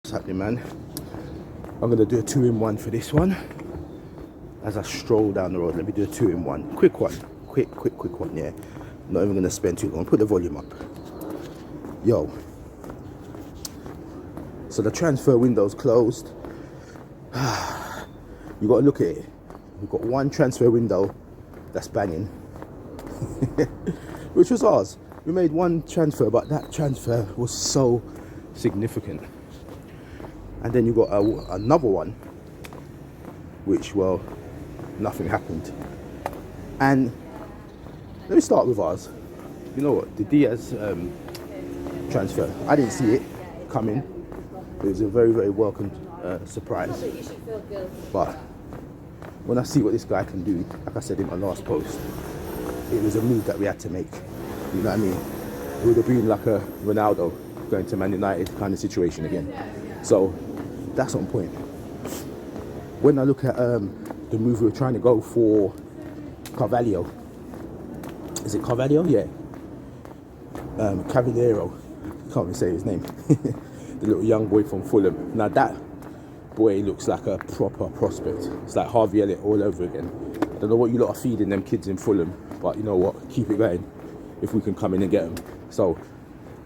What's happening, man? I'm gonna do a 2-in-1 for this one. As I stroll down the road, let me do a 2-in-1. Quick one. Quick one, yeah. Not even gonna spend too long. Put the volume up. Yo. So the transfer window's closed. You gotta look at it. We've got one transfer window that's banging. Which was ours. We made one transfer, but that transfer was so significant. And then you got another one, which, well, nothing happened. And let me start with ours. You know what? The Diaz transfer. I didn't see it coming. It was a very, very welcome surprise. But when I see what this guy can do, like I said in my last post, it was a move that we had to make. You know what I mean? It would have been like a Ronaldo going to Man United kind of situation again. So that's on point. When I look at the move we were trying to go for Carvalho, is it Carvalho? Yeah. Cavallero, can't even say his name. The little young boy from Fulham. Now that boy looks like a proper prospect. It's like Harvey Elliott all over again. I don't know what you lot are feeding them kids in Fulham, but you know what? Keep it going if we can come in and get them. So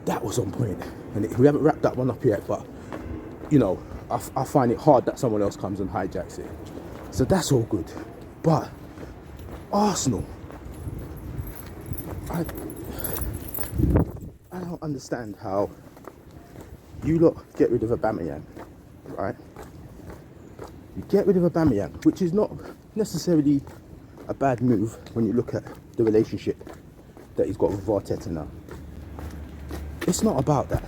that was on point. And we haven't wrapped that one up yet, but you know, I find it hard that someone else comes and hijacks it. So that's all good. But Arsenal, I don't understand how you lot get rid of Aubamayang, right? You get rid of Aubamayang, which is not necessarily a bad move when you look at the relationship that he's got with Arteta now. It's not about that.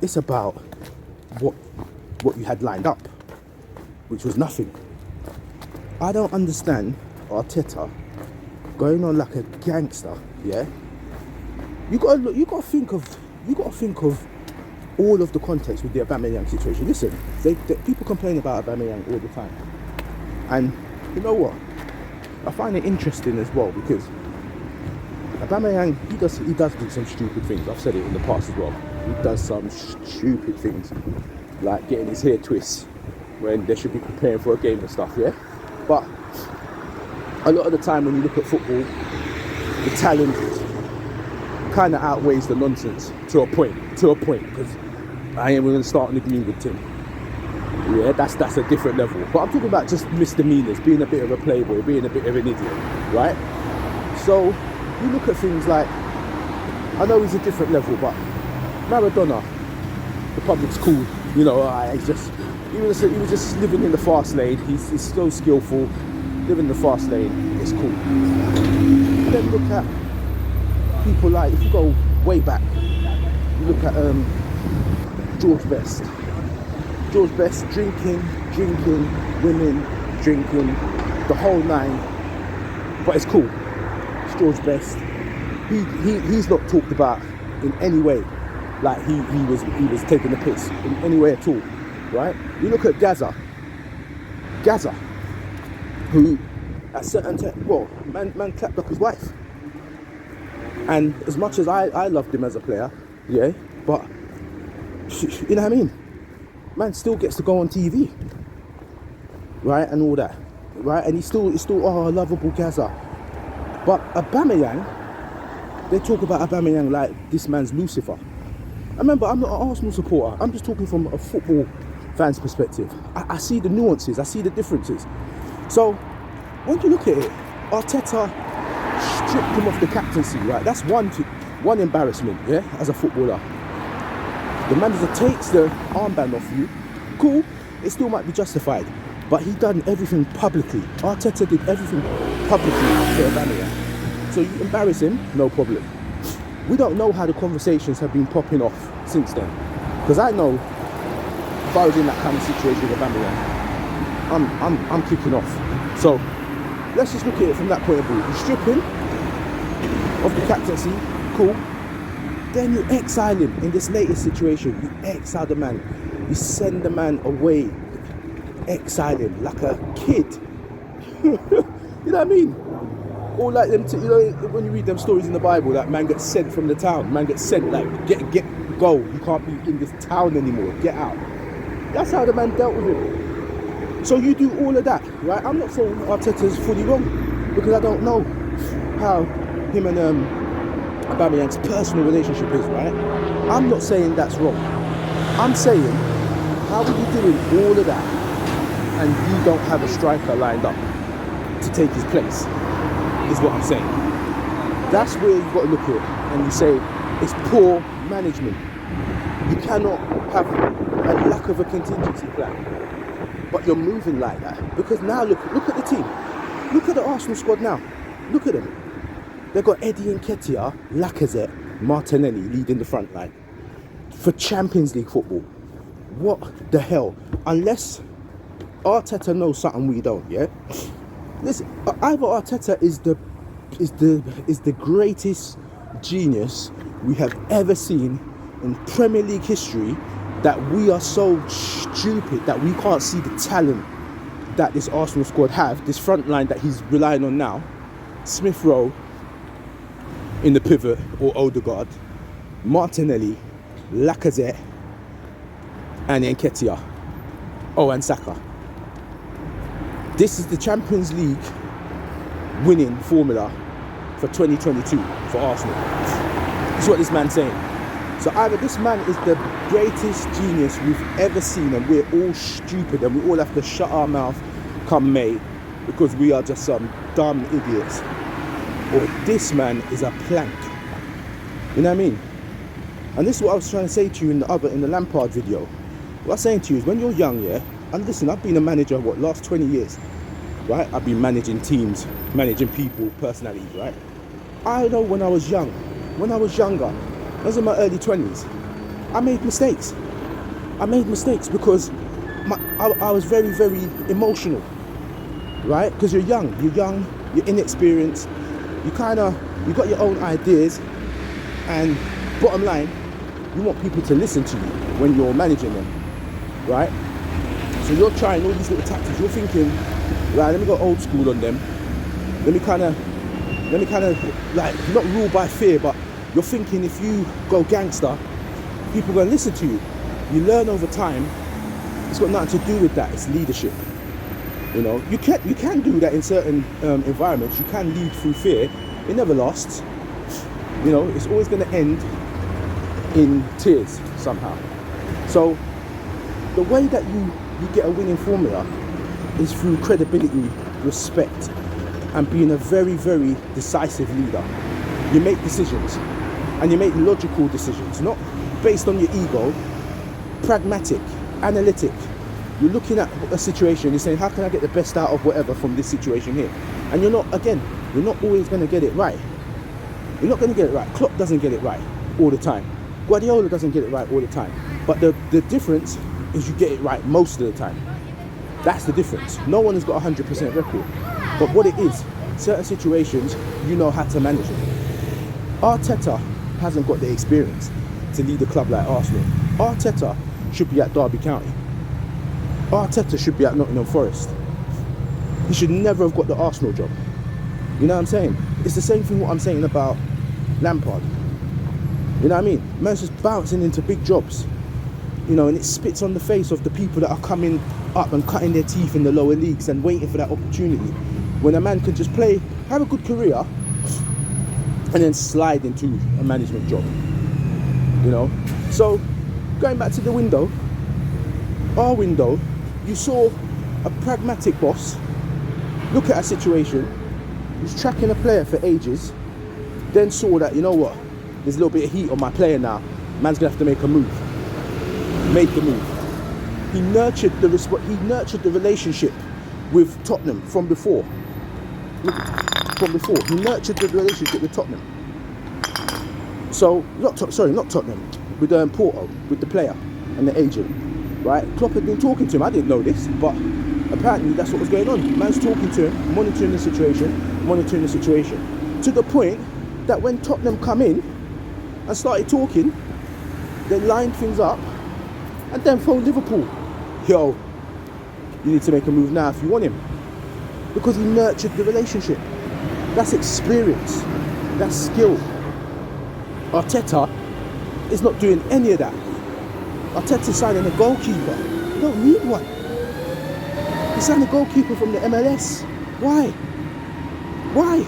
It's about what you had lined up, which was nothing. I don't understand Arteta going on like a gangster, yeah? You gotta think of all of the context with the Aubamayang situation. Listen, people complain about Aubamayang all the time, and you know what? I find it interesting as well because Aubamayang, he does do some stupid things. I've said it in the past as well. He does some stupid things, like getting his hair twists when they should be preparing for a game and stuff, yeah? But a lot of the time when you look at football, the talent kind of outweighs the nonsense to a point, because I ain't going to start on the green with Tim. Yeah, that's a different level. But I'm talking about just misdemeanors, being a bit of a playboy, being a bit of an idiot, right? So you look at things like, I know he's a different level, but Maradona, the public's cool, you know. He was just living in the fast lane. He's so skillful, living in the fast lane. It's cool. And then look at people like, if you go way back, you look at George Best. George Best drinking, women, drinking, the whole nine. But it's cool. It's George Best. He's not talked about in any way like he was taking the piss in any way at all, right? You look at Gaza, who at certain man clapped up his wife, and as much as I loved him as a player, yeah, but you know what I mean, man still gets to go on TV, right, and all that, right, and he's still lovable Gaza. But Aubamayang, they talk about Aubamayang like this man's Lucifer. I remember, I'm not an Arsenal supporter. I'm just talking from a football fan's perspective. I see the nuances. I see the differences. So when you look at it, Arteta stripped him off the captaincy, right? That's one embarrassment, yeah, as a footballer. The manager takes the armband off you. Cool, it still might be justified. But he done everything publicly. Arteta did everything publicly to Aubamayang. So you embarrass him, no problem. We don't know how the conversations have been popping off since then. Because I know if I was in that kind of situation with Aubamayang, I'm kicking off. So let's just look at it from that point of view. You strip him of the captaincy, cool. Then you exile him in this latest situation. You exile the man. You send the man away. Exile him like a kid. You know what I mean? Or like them, you know, when you read them stories in the Bible, that man gets sent from the town. Man gets sent, like, get Go. You can't be in this town anymore. Get out. That's how the man dealt with it. So you do all of that, right? I'm not saying Arteta's fully wrong, because I don't know how him and Aubamayang's personal relationship is, right? I'm not saying that's wrong. I'm saying, how are you doing all of that and you don't have a striker lined up to take his place, is what I'm saying. That's where you've got to look at it and you say, it's poor management. You cannot have a lack of a contingency plan, but you're moving like that. Because now look at the team. Look at the Arsenal squad now. Look at them. They've got Eddie Nketiah, Lacazette, Martinelli leading the front line for Champions League football. What the hell? Unless Arteta knows something we don't, yeah? Listen, either Arteta is the greatest genius we have ever seen in Premier League history, that we are so stupid that we can't see the talent that this Arsenal squad have, this front line that he's relying on now, Smith Rowe in the pivot, or Odegaard, Martinelli, Lacazette, and Nketiah. Oh, and Xhaka. This is the Champions League winning formula for 2022 for Arsenal. That's what this man's saying. So either this man is the greatest genius we've ever seen and we're all stupid and we all have to shut our mouth come May because we are just some dumb idiots, or this man is a plank. You know what I mean? And this is what I was trying to say to you in the Lampard video. What I'm saying to you is, when you're young, yeah, and listen, I've been a manager, last 20 years, right? I've been managing teams, managing people, personalities, right? I know when I was young, when I was younger, I was in my early 20s, I made mistakes. I made mistakes because I was very, very emotional, right? Because you're young, you're inexperienced, you got your own ideas, and bottom line, you want people to listen to you when you're managing them, right? So you're trying all these little tactics. You're thinking, right, let me go old school on them. Let me kind of like not rule by fear, but you're thinking if you go gangster, people are going to listen to you. You learn over time. It's got nothing to do with that. It's leadership. You know, you can do that in certain environments. You can lead through fear. It never lasts. You know, it's always going to end in tears somehow. So the way that you get a winning formula is through credibility, respect, and being a very, very decisive leader. You make decisions, and you make logical decisions, not based on your ego, pragmatic, analytic. You're looking at a situation, you're saying, how can I get the best out of whatever from this situation here? And you're not always going to get it right. You're not going to get it right. Klopp doesn't get it right all the time. Guardiola doesn't get it right all the time. But the difference is you get it right most of the time. That's the difference. No one has got 100% record. But what it is, certain situations, you know how to manage it. Arteta hasn't got the experience to lead a club like Arsenal. Arteta should be at Derby County. Arteta should be at Nottingham Forest. He should never have got the Arsenal job. You know what I'm saying? It's the same thing what I'm saying about Lampard. You know what I mean? Man's just bouncing into big jobs. You know, and it spits on the face of the people that are coming up and cutting their teeth in the lower leagues and waiting for that opportunity. When a man can just play, have a good career, and then slide into a management job. You know? So, going back to the window, our window, you saw a pragmatic boss look at a situation, was tracking a player for ages, then saw that, you know what, there's a little bit of heat on my player now, man's gonna have to make a move. Made the move. He nurtured the relationship with Tottenham from before. He nurtured the relationship with Tottenham. So, not Tottenham, with Porto, with the player and the agent, right? Klopp had been talking to him. I didn't know this, but apparently that's what was going on. Man's talking to him, monitoring the situation, to the point that when Tottenham come in and started talking, they lined things up and then phoned Liverpool. Yo, you need to make a move now if you want him. Because he nurtured the relationship. That's experience. That's skill. Arteta is not doing any of that. Arteta's signing a goalkeeper. You don't need one. You sign a goalkeeper from the MLS. Why? Why?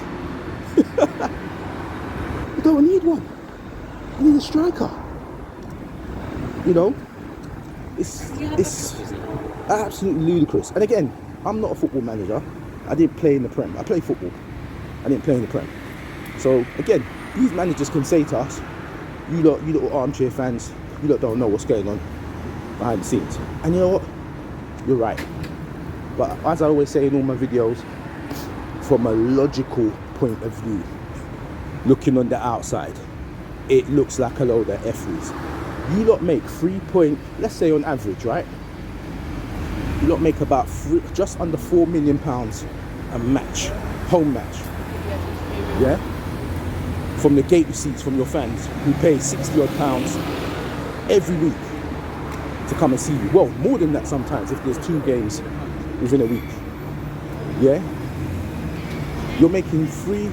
You don't need one. You need a striker. You know? It's absolutely ludicrous. And again, I'm not a football manager. I didn't play in the Prem. I play football. I didn't play in the Prem. So again, these managers can say to us, you little armchair fans, you lot don't know what's going on behind the scenes. And you know what? You're right. But as I always say in all my videos, from a logical point of view, looking on the outside, it looks like a load of F-rees. You lot make let's say on average, right? You lot make about just under £4 million a match, home match. Yeah? From the gate receipts from your fans who pay £60 odd every week to come and see you. Well, more than that sometimes if there's 2 games within a week. Yeah? You're making 68,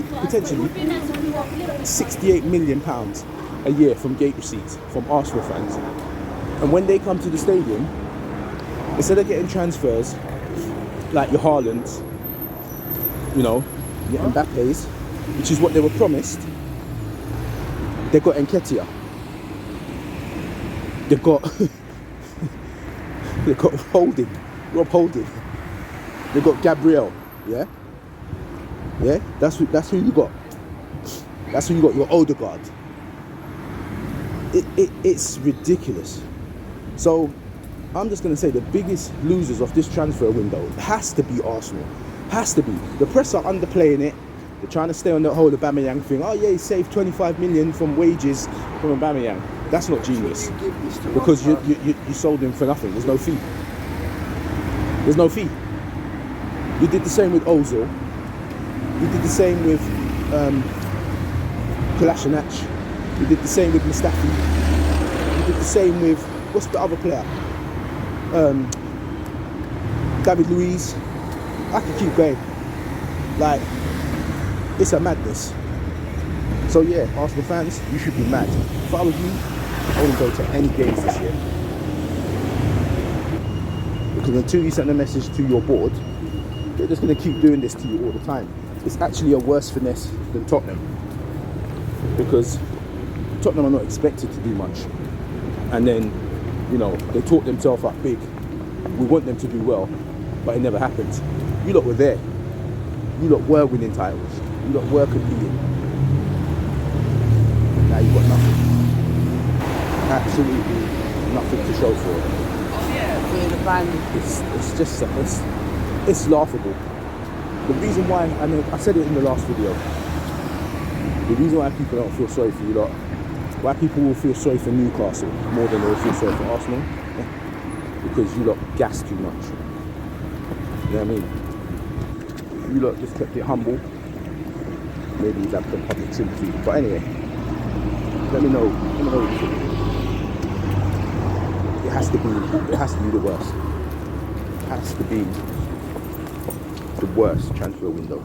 potentially £68 million a year from gate receipts from Arsenal fans. And when they come to the stadium, instead of getting transfers like your Haalands, you know, your Mbappe's, which is what they were promised, they got Nketiah. They got Rob Holding. They got Gabriel. Yeah, that's who you got. That's who you got. Your Odegaard. It's ridiculous. So I'm just going to say the biggest losers of this transfer window has to be Arsenal. Has to be. The press are underplaying it. They're trying to stay on the whole Aubamayang thing. Oh yeah, he saved 25 million from wages from Aubamayang. That's not genius. Because you sold him for nothing. There's no fee. There's no fee. You did the same with Ozil. You did the same with Kolasinac. You did the same with Mustafi. You did the same with, what's the other player? David Luiz. I can keep going. Like, it's a madness. So yeah, Arsenal fans, you should be mad. If I was you, I wouldn't go to any games this year. Because until you send a message to your board, they're just going to keep doing this to you all the time. It's actually a worse finesse than Tottenham. Because Tottenham are not expected to do much. And then, you know, they talk themselves up big. We want them to do well, but it never happens. You lot were there. You lot were winning titles. You lot were competing. Now you've got nothing. Absolutely nothing to show for it. Oh yeah, we're the band. It's just, it's laughable. The reason why, I mean, I said it in the last video, the reason why people don't feel sorry for you lot, why people will feel sorry for Newcastle more than they will feel sorry for Arsenal, because you lot gas too much. You know what I mean? You lot just kept it humble. Maybe you'd have some public sympathy. But anyway, let me know what you think. It has to be the worst. It has to be the worst transfer window.